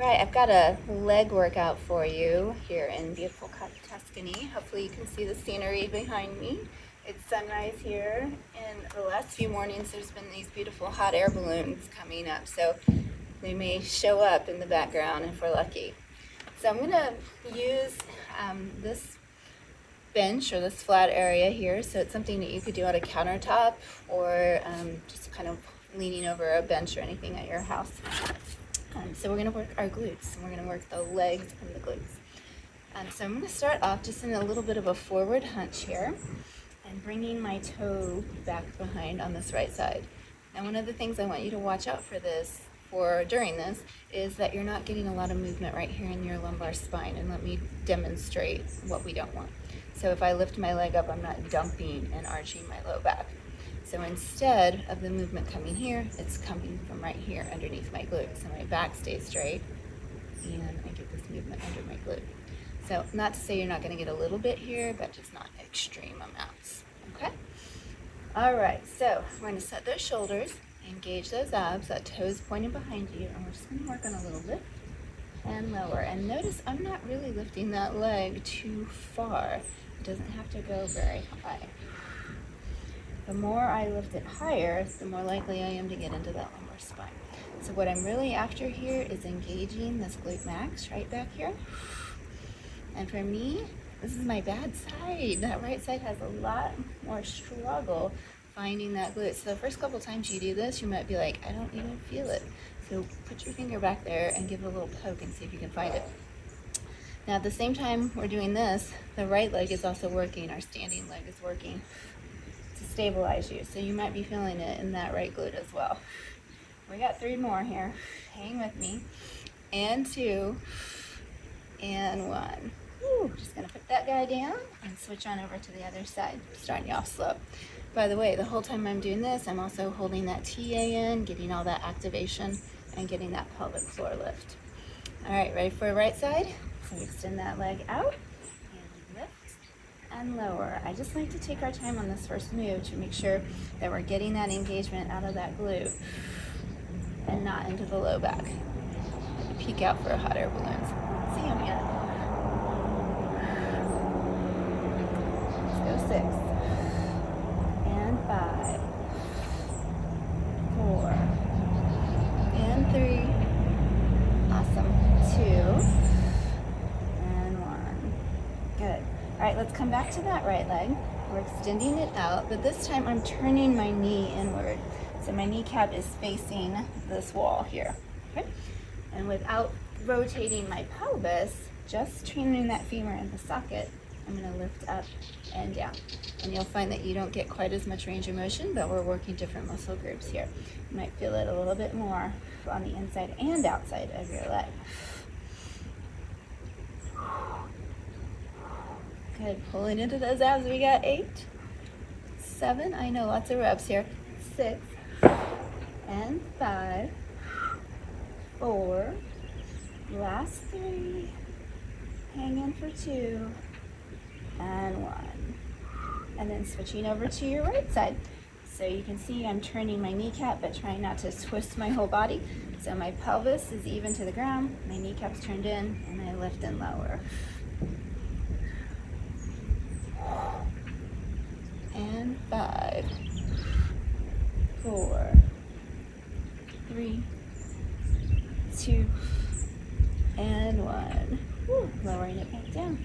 Right, I've got a leg workout for you here in beautiful Tuscany. Hopefully you can see the scenery behind me. It's sunrise here, and the last few mornings there's been these beautiful hot air balloons coming up, so they may show up in the background if we're lucky. So I'm going to use this bench or this flat area here, so it's something that you could do on a countertop or just kind of leaning over a bench or anything at your house. So we're going to work our glutes, and we're going to work the legs and the glutes. So I'm going to start off just in a little bit of a forward hunch here and bringing my toe back behind on this right side. Now one of the things I want you to watch out for during this is that you're not getting a lot of movement right here in your lumbar spine, and let me demonstrate what we don't want. So if I lift my leg up, I'm not dumping and arching my low back. So instead of the movement coming here, it's coming from right here underneath my glute. So my back stays straight and I get this movement under my glute. So not to say you're not going to get a little bit here, but just not extreme amounts. Okay? All right, so we're going to set those shoulders, engage those abs, that toe's pointing behind you, and we're just going to work on a little lift and lower. And notice I'm not really lifting that leg too far. It doesn't have to go very high. The more I lift it higher, the more likely I am to get into that lumbar spine. So what I'm really after here is engaging this glute max right back here. And for me, this is my bad side. That right side has a lot more struggle finding that glute. So the first couple times you do this, you might be like, I don't even feel it. So put your finger back there and give it a little poke and see if you can find it. Now at the same time we're doing this, the right leg is also working, our standing leg is working to stabilize you. So you might be feeling it in that right glute as well. We got 3 more here. Hang with me. And 2, and 1. Woo. Just gonna put that guy down and switch on over to the other side, starting you off slow. By the way, the whole time I'm doing this, I'm also holding that TA in, getting all that activation, and getting that pelvic floor lift. All right, ready for a right side? So we extend that leg out and lift and lower. I just like to take our time on this first move to make sure that we're getting that engagement out of that glute and not into the low back. Peek out for hot air balloons. See them yet? Let's go 6 and 5, 4 and 3. Awesome. 2 and 1. Good. All right, let's come back to that right leg. We're extending it out, but this time I'm turning my knee inward. So my kneecap is facing this wall here. Okay? And without rotating my pelvis, just turning that femur in the socket, I'm going to lift up and down. And you'll find that you don't get quite as much range of motion, but we're working different muscle groups here. You might feel it a little bit more on the inside and outside of your leg. Good. Pulling into those abs. We got 8, 7. I know, lots of reps here. 6 and 5, 4. Last 3. Hang in for 2 and 1. And then switching over to your right side. So you can see I'm turning my kneecap, but trying not to twist my whole body. So my pelvis is even to the ground, my kneecap's turned in, and I lift and lower. And 5, 4, 3, 2, and 1. Woo, lowering it back down.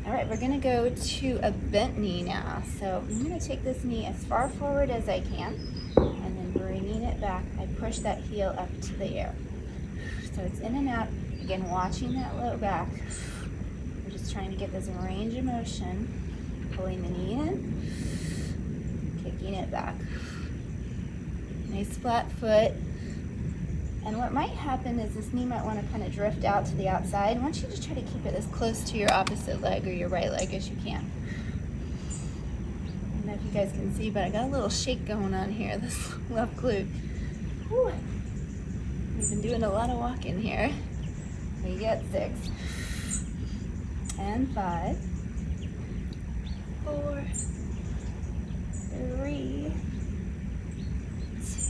All right, we're gonna go to a bent knee now. So I'm gonna take this knee as far forward as I can, and then bringing it back, I push that heel up to the air. So it's in and out. Again, watching that low back. We're just trying to get this range of motion, pulling the knee in, kicking it back. Nice flat foot. And what might happen is this knee might want to kind of drift out to the outside. I want you to try to keep it as close to your opposite leg or your right leg as you can. I don't know if you guys can see, but I got a little shake going on here, this left glute. Whew. We've been doing a lot of walking here. We get 6 and 5, 4, 3,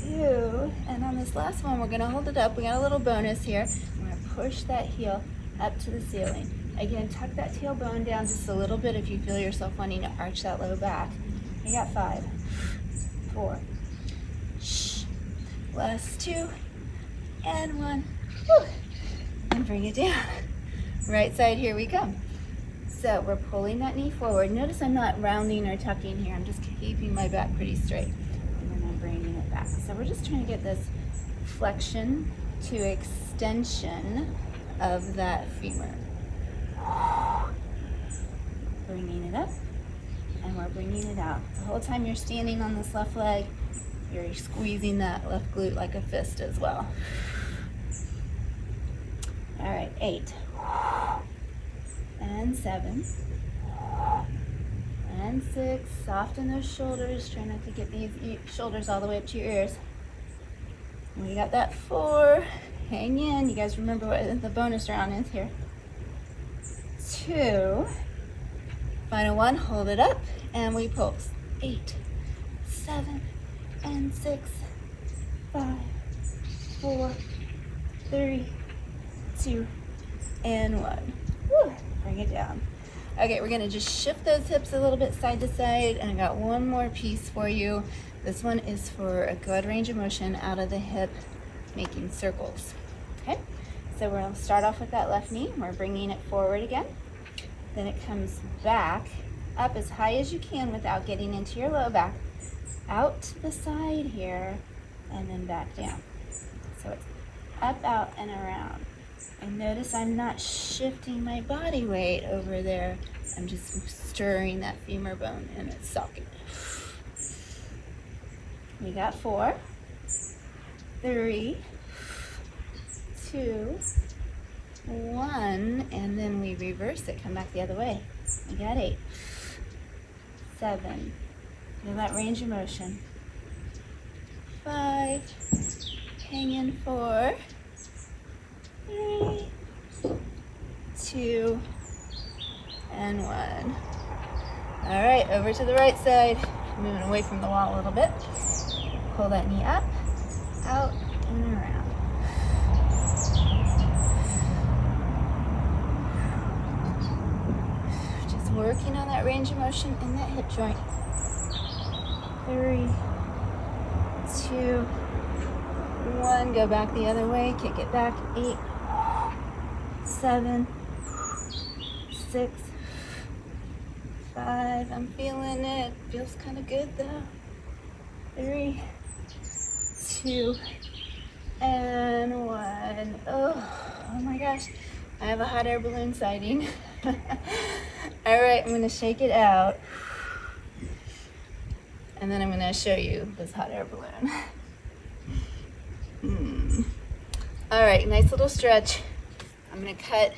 2, and on this last one we're going to hold it up. We got a little bonus here. I'm going to push that heel up to the ceiling. Again, tuck that tailbone down just a little bit if you feel yourself wanting to arch that low back. You got 5, 4, shh. Last 2, and 1. Whew. And bring it down. Right side, here we come. So we're pulling that knee forward. Notice I'm not rounding or tucking here. I'm just keeping my back pretty straight. And then I'm bringing it back. So we're just trying to get this flexion to extension of that femur. Bringing it up, and we're bringing it out. The whole time you're standing on this left leg, you're squeezing that left glute like a fist as well. All right, 8, and 7, and 6. Soften those shoulders. Try not to get these shoulders all the way up to your ears. We got that 4. Hang in. You guys remember what the bonus round is here. 2. Final 1. Hold it up, and we pulse. 8, 7, and 6, 5, 4, 3, 2, and 1. Woo. Bring it down. Okay, we're gonna just shift those hips a little bit side to side, and I got one more piece for you. This one is for a good range of motion out of the hip, making circles. Okay, so we're gonna start off with that left knee. We're bringing it forward again. Then it comes back up as high as you can without getting into your low back, out to the side here, and then back down. So it's up, out, and around. And notice I'm not shifting my body weight over there. I'm just stirring that femur bone in its socket. We got 4, 3, 2, 1, and then we reverse it, come back the other way. We got 8, 7, feel that range of motion. 5, hang in 4, 3, 2, and 1. All right, over to the right side. Moving away from the wall a little bit. Pull that knee up, out, and around. Just working on that range of motion in that hip joint. 3, 2, 1. Go back the other way. Kick it back. 8, 7, 6, 5. I'm feeling it. Feels kind of good though. 3, 2, and 1. Oh my gosh. I have a hot air balloon sighting. All right, I'm going to shake it out. And then I'm going to show you this hot air balloon. All right, nice little stretch. I'm going to cut,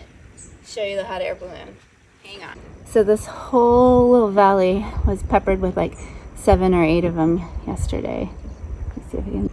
show you the hot air balloon. Hang on. So this whole little valley was peppered with like 7 or 8 of them yesterday. Let's see if we can.